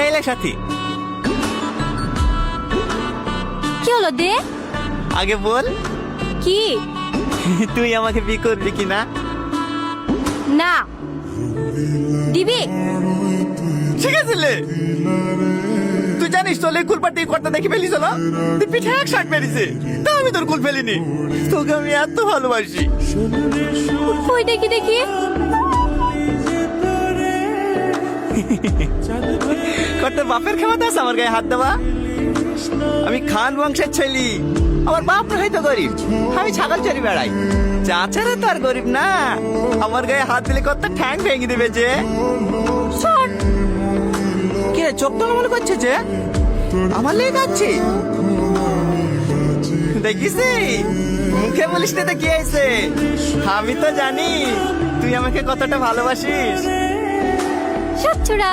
এলে সাথী। কি হলো দে? আগে বল, কি? তুই আমাকে বিয়ে করবি কিনা? না। দিবি? ঠিক আছে লে। তুই জানিস তো কুল পার্টি করতে দেখি ফেলিস না, তুই পিঠে এক শার্ট মেরেছে, তা আমি তোর কুল ফেলিনি। তোকে আমি এত ভালোবাসি। ওই দেখি দেখি। কত বাপের ক্ষমতা আছে আমার গায়ে হাত দেওয়া? আমি খান বংশের ছেলে, আমার বাপ হয়তো গরিব, আমি ছাগল চড়ি বেড়াই। চাচারা তো আর গরিব না, আমার গায়ে হাত দিলে কত ঠ্যাং ভেঙে দেবে যে। কে চোখ তো মনে করছে যে আমার লেগে যাচ্ছে? দেখিস মুখে বলিস না তো কি হয়েছে, আমি তো জানি তুই আমাকে কতটা ভালোবাসিস। সব ছোড়া।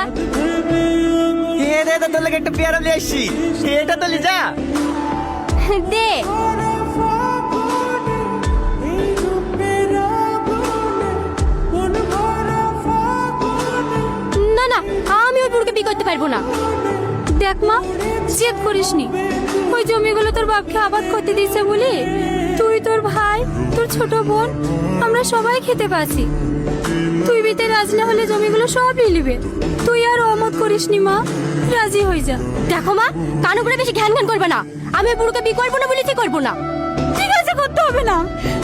তোর লেগে একটা পেয়ারা নিয়ে আসছি, এটা তো যা দে। না না, আমি ওই বুড়কে বিয়ে করতে পারবো না। দেখ মা, চেক করিসনি, ওই জমিগুলো তোর বাপকে আবাদ করতে দিয়েছে বলে তুই, তোর ভাই, তোর ছোট বোন, আমরা সবাই খেতে পাচ্ছি। তুই বিতে রাজি না হলে জমিগুলো সব নিয়ে নিবে। তুই আর অমত করিসনি মা, রাজি হয়ে যা। দেখো মা, কান উপরে বেশি ঘ্যান ঘ্যান করবে না। আমি ওই বুড়কে বিয়ে করবো না বলেছি, করবো না। ঠিক আছে, করতে হবে না।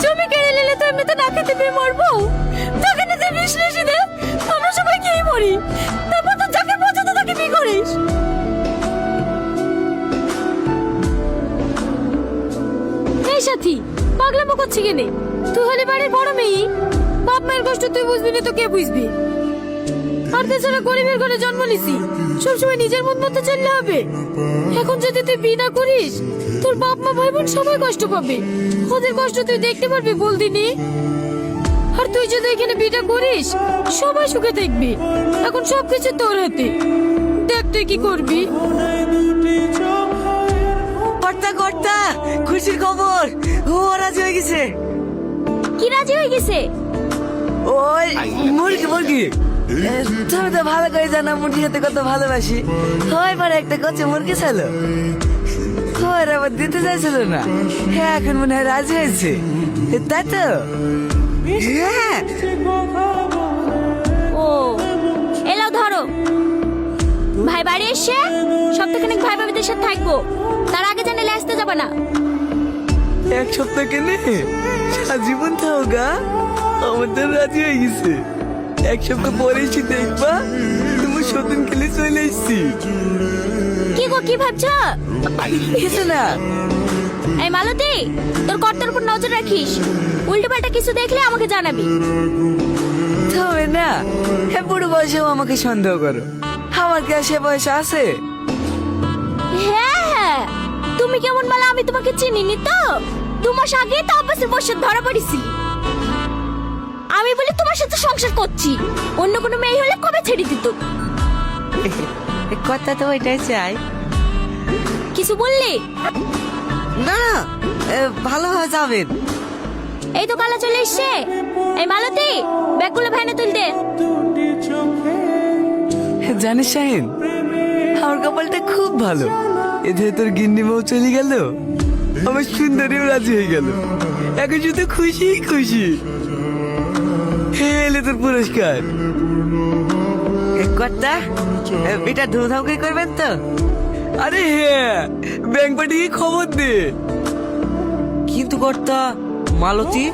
জমি কেড়ে নিলে তো এমনিতে না খেতে পেয়ে মরবো। তোকে না যে বিশ্লেষী দে, আমরা সবাই খেয়ে মরি। তারপর তো যাকে পছন্দ তাকে বিয়ে করিস। এই সাথী, পাগলামো করছি কেনে? তুই হলে বাড়ির বড় মেয়ে, বাপ মায়ের কষ্ট তুই বুঝবি না তো কে বুঝবি? আর তাছাড়া গরিবের ঘরে জন্ম নিছি, সবসময় নিজের মন মতো চললে হবে? এখন যদি তুই বিয়ে না করিস, তোর বাপ মা ভাই বোন সবাই কষ্ট পাবে। ওদের কষ্ট তুই দেখতে পারবি বল দিনি? আর তুই যদি এখানে বিয়েটা করিস, সবাই সুখে দেখবি। এখন সবকিছু তোর হাতে, দেখ তুই কি করবি। কর্তা কর্তা, খুশির খবর, ও রাজি হয়ে গেছে। কি রাজি হয়ে গেছে? ওই মুরগি মুরগি, তুমি তো ভালো করে জানো মুরগি খেতে কত ভালোবাসি। হয় পরে একটা কচি মুরগি ছিল, ওর আবার দিতে চাইছিল না, হ্যাঁ এখন মনে হয় রাজি হয়েছে, তাই তো? হ্যাঁ। ও এলাও ধরো। ভাই বাড়ি এসে সপ্তাহখানেক ভাই ভাবিদের সাথে থাকবো, তার আগে জানালে আসতে যাবে না। এক সপ্তাহ কেনে জীবন থাও গা, আমাদের রাজি হয়ে গেছে। এক সপ্তাহ পরে এসে দেখবা তুমি সতীন খেলে চলে এসছি। কি গো, কি ভাবছো? কিছু না। এই মালতী, তোর কর্তার উপর নজর রাখিস, উল্টো পাল্টা কিছু দেখলে আমাকে জানাবি। তবে না, হ্যাঁ বুড়ো বয়সেও আমাকে সন্দেহ করো, আমার কি আর সে বয়স আছে? হ্যাঁ হ্যাঁ, তুমি কেমন মালা আমি তোমাকে চিনিনি তো। 2 মাস আগে তাপসের বসে ধরা পড়েছি। আমি বলি তোমার সাথে সংসার করছি, অন্য কোনো মেয়ে হলে কবে ছেড়ে দিত। কথা তো ওইটাই চাই। কিছু বললি? না, ভালোভাবে যাবেন। এই তো কালা চলে এসছে। এই মালতী, ব্যাগগুলো ভ্যানে তুল দে। জানিস শাহিন, আমার কপালটা খুব ভালো, এতে তোর গিন্নি বউ চলে গেল, আমার সুন্দরীও রাজি হয়ে গেল, এখন শুধু খুশি খুশি। এলে তোর পুরস্কার। কর্তা, এটা ধুমধাম করে করবেন তো? আরে হ্যাঁ, ব্যাংক পার্টিকে খবর দে। কিন্তু কর্তা, মালতী